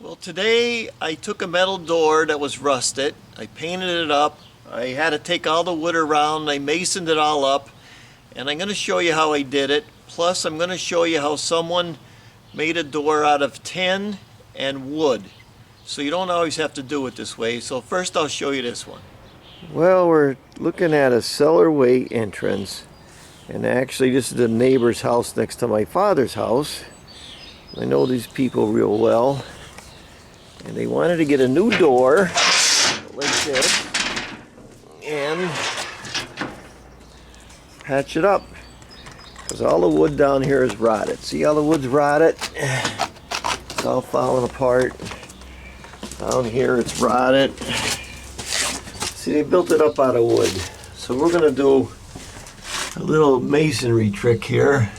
Well, today I took a metal door that was rusted, I painted it up, I had to take all the wood around, I masoned it all up, and I'm going to show you how I did it. Plus I'm going to show you how someone made a door out of tin and wood. So you don't always have to do it this way. So first I'll show you this one. Well, we're looking at a cellarway entrance, and actually this is the neighbor's house next to my father's house. I know these people real well. And they wanted to get a new door like this and patch it up because all the wood down here is rotted. See how the wood's rotted? It's all falling apart. Down here it's rotted. See, they built it up out of wood. So we're going to do a little masonry trick here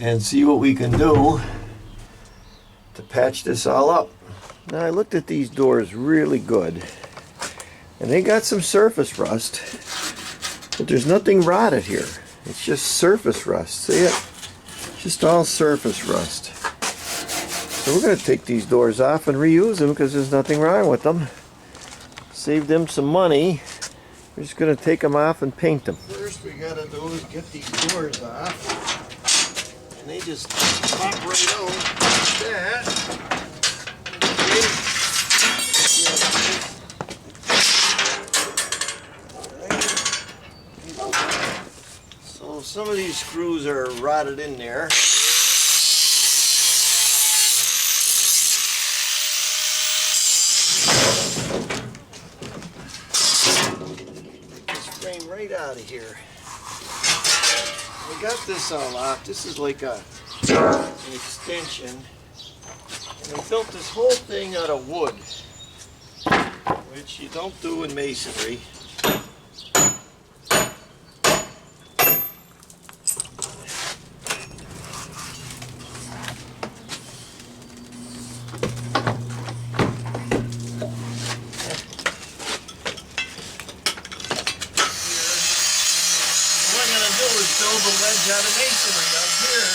and see what we can do to patch this all up. Now I looked at these doors really good, and they got some surface rust, but there's nothing rotted here. It's just surface rust. See it? Just all surface rust. So we're going to take these doors off and reuse them because there's nothing wrong with them. Save them some money. We're just going to take them off and paint them. First we got to do is get these doors off, and they just pop right out like that. So some of these screws are rotted in there. This frame right out of here. We got this all off. This is like an extension. And they built this whole thing out of wood, which you don't do in masonry. What I'm going to do is build a ledge out of masonry up here.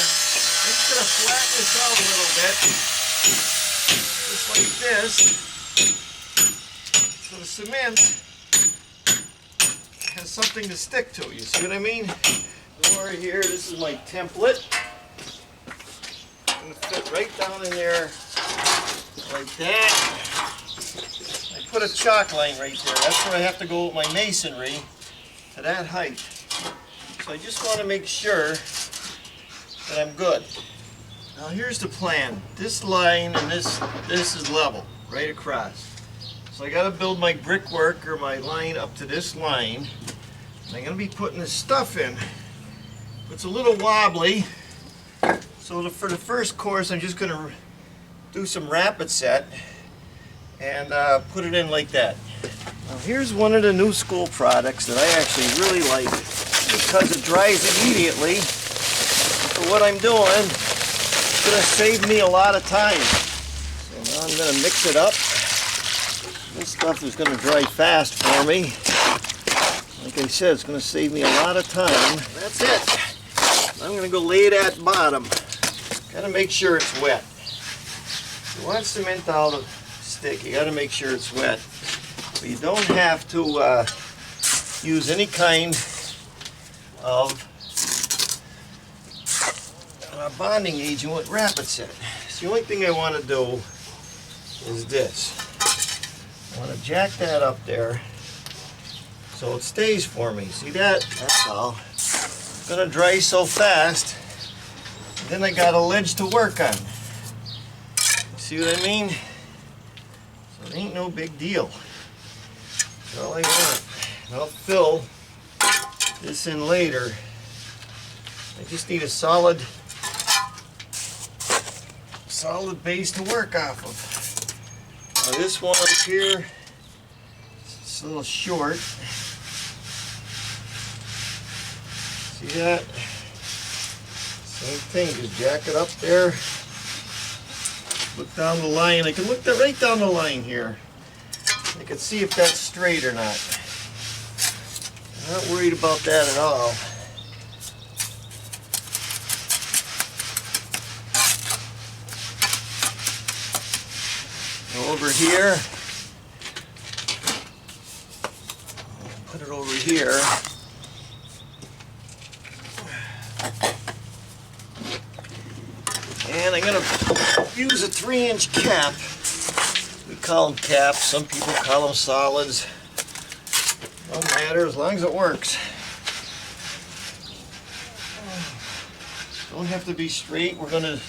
I'm just going to flatten this out a little bit. Just like this, so the cement has something to stick to. You see what I mean? Door here, this is my template. I'm going to fit right down in there like that. I put a chalk line right there. That's where I have to go with my masonry, to that height. So I just want to make sure that I'm good. Now here's the plan. This line and this is level, right across. So I got to build my brickwork or my line up to this line. And I'm going to be putting this stuff in. It's a little wobbly. So for the first course, I'm just going to do some rapid set and put it in like that. Now here's one of the new school products that I actually really like because it dries immediately. So what I'm doing, it's going to save me a lot of time. So now I'm going to mix it up. This stuff is going to dry fast for me. Like I said, it's going to save me a lot of time. That's it. I'm going to go lay that bottom. Got to make sure it's wet. If you want cement all to stick, you got to make sure it's wet. But you don't have to use any kind of bonding agent with rapid set. So the only thing I want to do is this. I want to jack that up there so it stays for me. See that? That's all. It's going to dry so fast. Then I got a ledge to work on. See what I mean? So it ain't no big deal. That's all I want. I'll fill this in later. I just need a solid base to work off of. Now this one up here, it's a little short. See that? Same thing, just jack it up there. Look down the line. I can look right down the line here. I can see if that's straight or not. I'm not worried about that at all. over here. Put it over here. And I'm going to use a 3-inch cap. We call them caps, some people call them solids. Don't matter as long as it works. Don't have to be straight. We're going to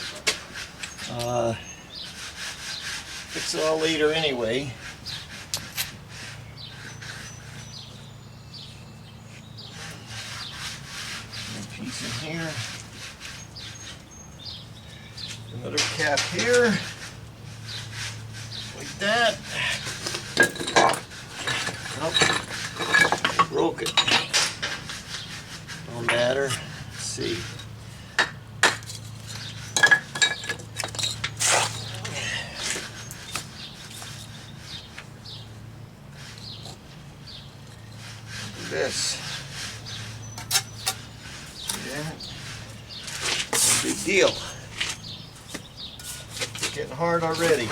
fix it all later anyway. A piece in here. Another cap here. Like that. Oh, broke it. Don't matter. Let's see. This. Yeah. No big deal. It's getting hard already.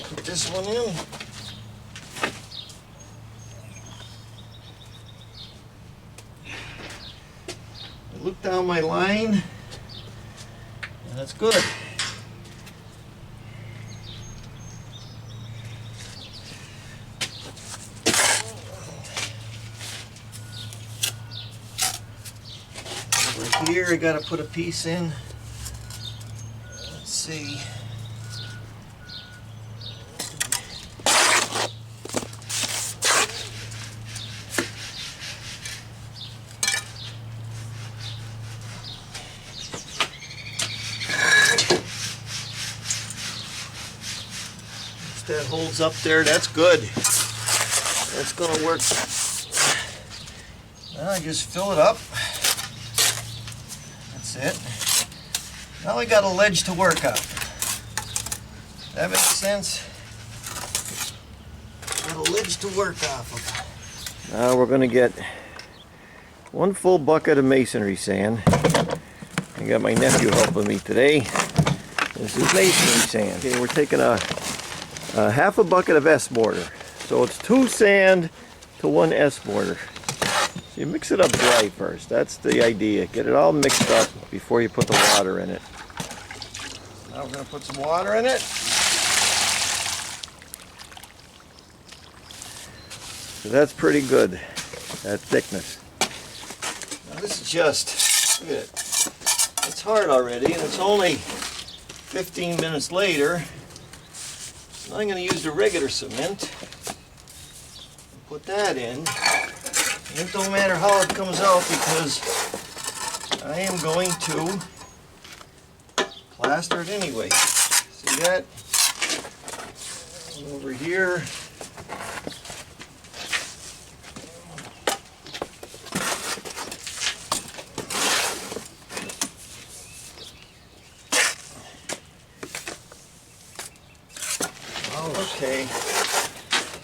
Put this one in. I look down my line, and that's good. Here I got to put a piece in. Let's see. If that holds up there, that's good. That's going to work. Now I just fill it up. That's it. Now we got a ledge to work on. That makes sense? Got a ledge to work off of. Now we're going to get 1 full bucket of masonry sand. I got my nephew helping me today. This is masonry sand. Okay, we're taking a half a bucket of S mortar. So it's 2 sand to 1 S mortar. You mix it up dry first. That's the idea. Get it all mixed up before you put the water in it. Now we're going to put some water in it. So that's pretty good, that thickness. Now this is just, look at it. It's hard already, and it's only 15 minutes later. Now I'm going to use the regular cement. Put that in. It don't matter how it comes out because I am going to plaster it anyway. See that? Over here. Okay,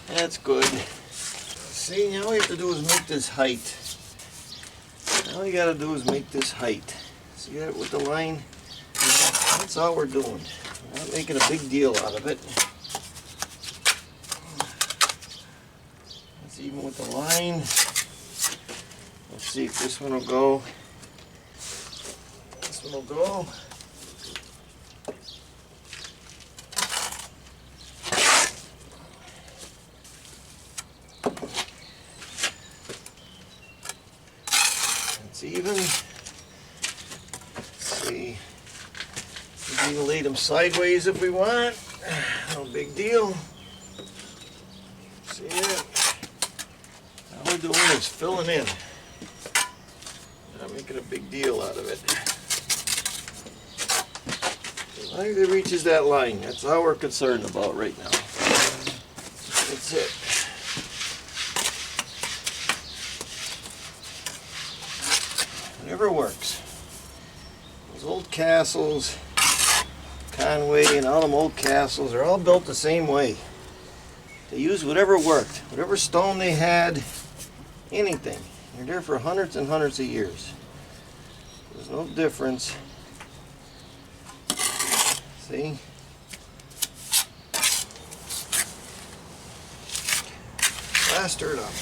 that's good. See, now all we have to do is make this height. All you gotta do is make this height. See that with the line? That's all we're doing. We're not making a big deal out of it. That's even with the line. Let's see if this one will go. This one will go. It's even. Let's see. We can even lay them sideways if we want. No big deal. See it? All we're doing is filling in. Not making a big deal out of it. As long as it reaches that line, that's all we're concerned about right now. That's it. Whatever works. Those old castles, Conway and all them old castles are all built the same way. They used whatever worked, whatever stone they had, anything. They're there for hundreds and hundreds of years. There's no difference. See? Plaster it up.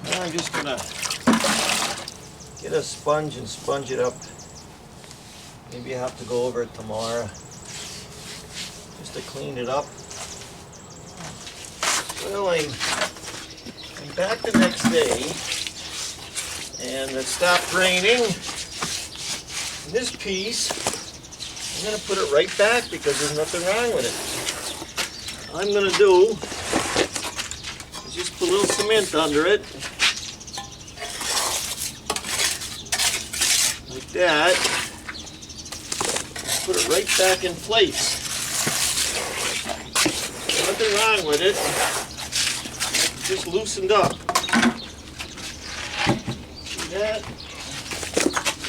Now I'm just gonna get a sponge and sponge it up. Maybe I have to go over it tomorrow just to clean it up. Well, I'm back the next day, and it stopped raining. And this piece, I'm going to put it right back because there's nothing wrong with it. All I'm going to do is just put a little cement under it, like that. Put it right back in place. Nothing wrong with it. Just loosened up. See that?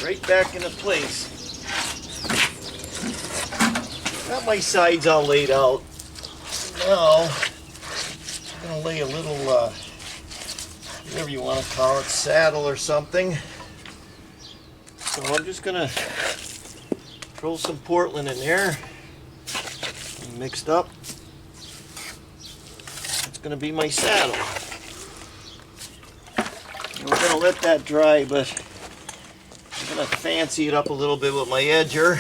Right back into place. Got my sides all laid out. Now, I'm going to lay a little, whatever you want to call it, saddle or something. So I'm just going to throw some Portland in there. Mixed up. Going to be my saddle. And we're going to let that dry, but I'm going to fancy it up a little bit with my edger.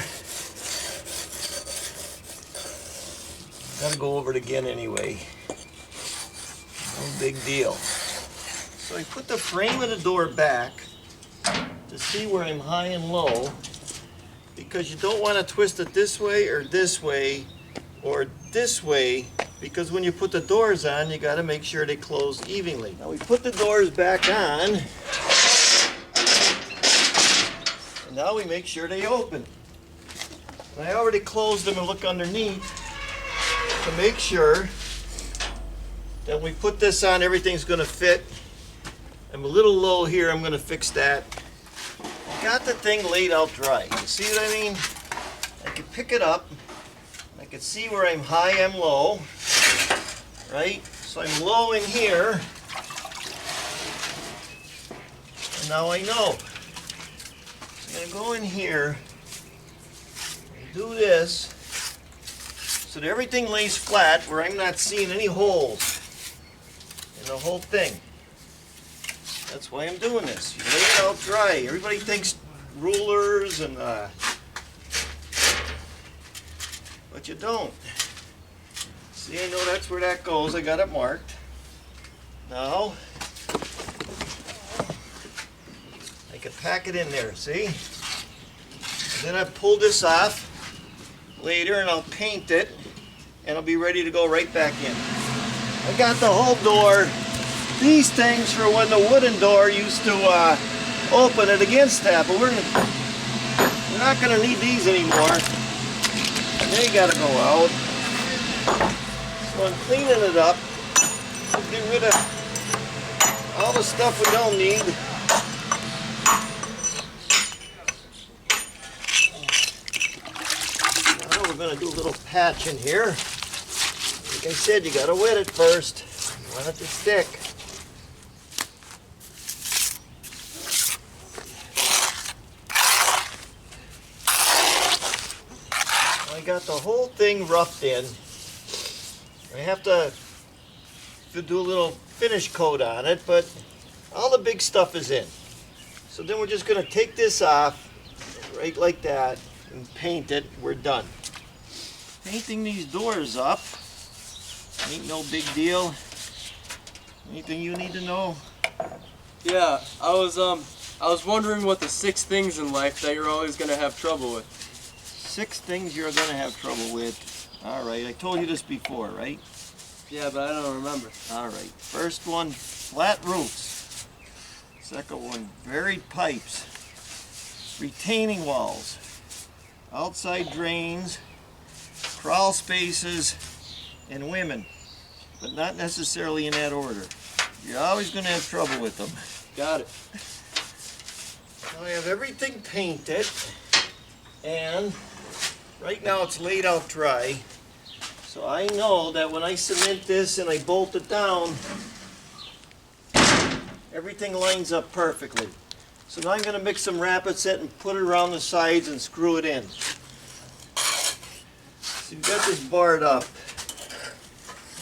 Got to go over it again anyway. No big deal. So I put the frame of the door back to see where I'm high and low, because you don't want to twist it this way or this way or this way, because when you put the doors on, you got to make sure they close evenly. Now we put the doors back on, and now we make sure they open. And I already closed them and look underneath to make sure that when we put this on, everything's going to fit. I'm a little low here, I'm going to fix that. Got the thing laid out dry. You see what I mean? I can pick it up. I can see where I'm high, I'm low, right? So I'm low in here, and now I know. So I'm gonna go in here and do this so that everything lays flat where I'm not seeing any holes in the whole thing. That's why I'm doing this. You lay it out dry. Everybody thinks rulers and but you don't. See, I know that's where that goes. I got it marked. Now, I can pack it in there, see? And then I pull this off later and I'll paint it and I'll be ready to go right back in. I got the whole door. These things for when the wooden door used to open it against that, but we're not going to need these anymore. They gotta go out. So I'm cleaning it up. Get rid of all the stuff we don't need. Now we're gonna do a little patch in here. Like I said, you gotta wet it first. You want it to stick. I got the whole thing roughed in. I have to do a little finish coat on it, but all the big stuff is in. So then we're just going to take this off, right like that, and paint it. We're done. Painting these doors up ain't no big deal. Anything you need to know? Yeah, I was wondering what the 6 things in life that you're always going to have trouble with. 6 things you're going to have trouble with. All right, I told you this before, right? Yeah, but I don't remember. All right, first one, flat roofs. Second one, buried pipes. Retaining walls. Outside drains. Crawl spaces. And women. But not necessarily in that order. You're always going to have trouble with them. Got it. Now I have everything painted. And right now it's laid out dry, so I know that when I cement this and I bolt it down, Everything lines up perfectly. So now I'm going to mix some rapid set and put it around the sides and screw it in. So you've got this barred up.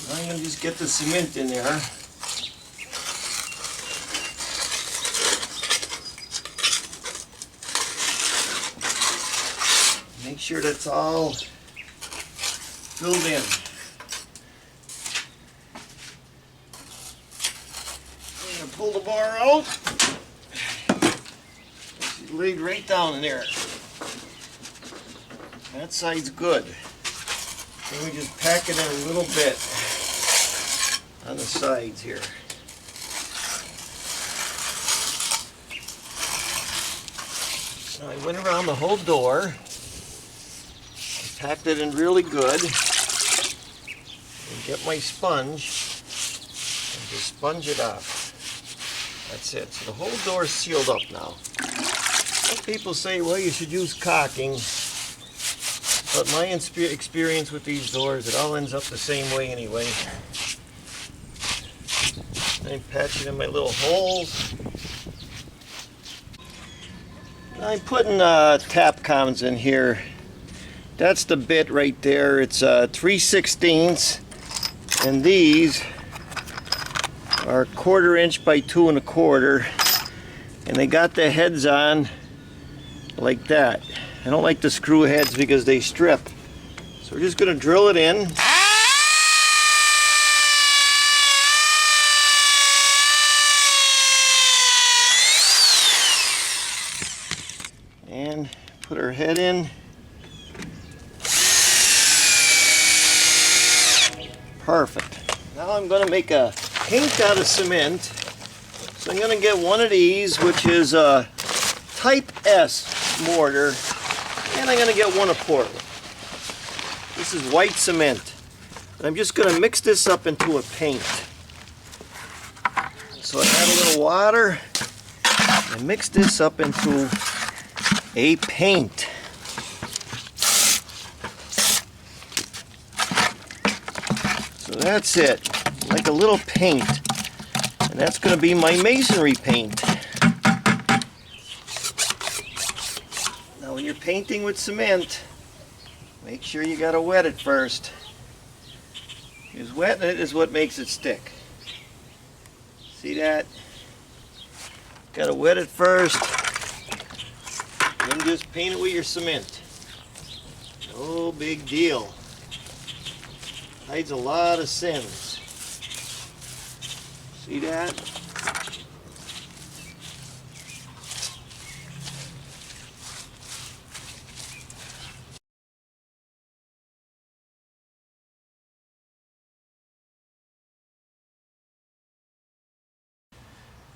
Now I'm going to just get the cement in there. Make sure that's all filled in. I'm going to pull the bar out. It's laid right down in there. That side's good. Then we just pack it in a little bit on the sides here. So I went around the whole door. Packed it in really good, and get my sponge and just sponge it off. That's it. So the whole door is sealed up now. Some people say, well, you should use caulking, but my experience with these doors, it all ends up the same way anyway. I'm patching in my little holes. I'm putting tap cons in here. That's the bit right there. It's 3/16, and these are 1/4 inch by 2 1/4, and they got the heads on like that. I don't like the screw heads because they strip. So we're just going to drill it in. And put our head in. Perfect. Now I'm going to make a paint out of cement. So I'm going to get one of these, which is a type S mortar, and I'm going to get one of Portland. This is white cement. And I'm just going to mix this up into a paint. So I add a little water and mix this up into a paint. So that's it, like a little paint, and that's going to be my masonry paint. Now when you're painting with cement, make sure you got to wet it first, because wetting it is what makes it stick. See that? Got to wet it first, then just paint it with your cement. No big deal. Hides a lot of sins. See that?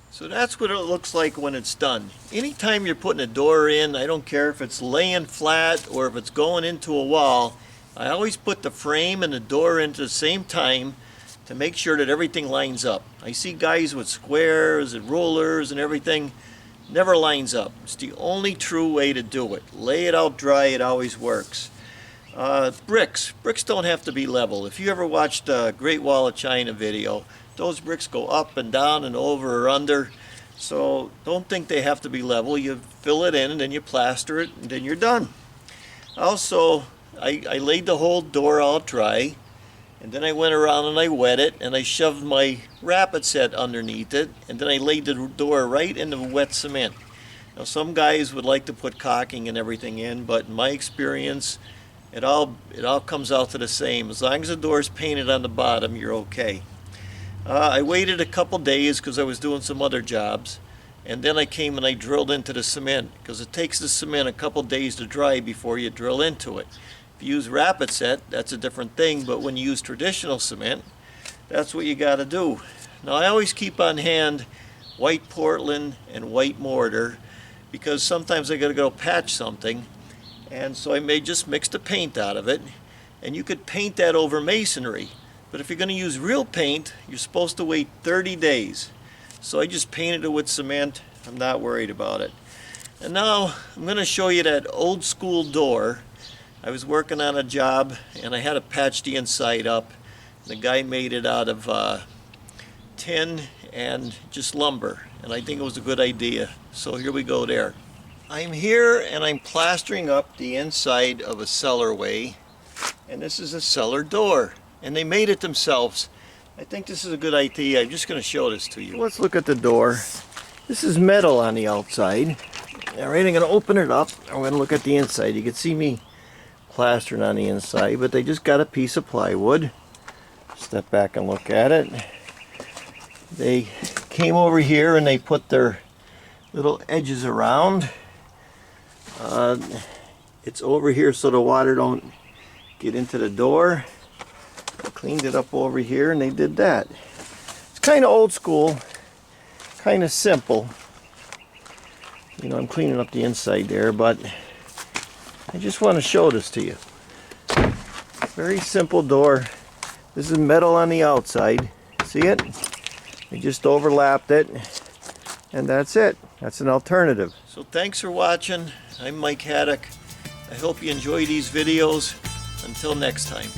So that's what it looks like when it's done. Anytime you're putting a door in, I don't care if it's laying flat or if it's going into a wall, I always put the frame and the door in at the same time to make sure that everything lines up. I see guys with squares and rollers and everything, never lines up. It's the only true way to do it. Lay it out dry, it always works. Bricks don't have to be level. If you ever watched a Great Wall of China video, those bricks go up and down and over or under. So don't think they have to be level. You fill it in and then you plaster it and then you're done. Also, I laid the whole door out dry, and then I went around and I wet it, and I shoved my rapid set underneath it, and then I laid the door right in the wet cement. Now some guys would like to put caulking and everything in, but in my experience, it all comes out to the same. As long as the door is painted on the bottom, you're okay. I waited a couple days because I was doing some other jobs, and then I came and I drilled into the cement, because it takes the cement a couple days to dry before you drill into it. If you use rapid set, that's a different thing, but when you use traditional cement, that's what you got to do. Now I always keep on hand white Portland and white mortar, because sometimes I got to go patch something, and so I may just mix the paint out of it, and you could paint that over masonry. But if you're going to use real paint, you're supposed to wait 30 days. So I just painted it with cement. I'm not worried about it. And now I'm going to show you that old school door. I was working on a job and I had to patch the inside up. The guy made it out of tin and just lumber, and I think it was a good idea. So here we go there. I'm here and I'm plastering up the inside of a cellarway, and this is a cellar door, and they made it themselves. I think this is a good idea. I'm just going to show this to you. Let's look at the door. This is metal on the outside. Alright, I'm going to open it up. I'm going to look at the inside. You can see me plastering on the inside, but they just got a piece of plywood. Step back and look at it. They came over here and they put their little edges around. It's over here so the water don't get into the door. I cleaned it up over here and they did that. It's kind of old school, kind of simple. You know, I'm cleaning up the inside there, but I just want to show this to you. Very simple door. This is metal on the outside. See it? I just overlapped it, and that's it. That's an alternative. So thanks for watching. I'm Mike Haduck. I hope you enjoy these videos. Until next time.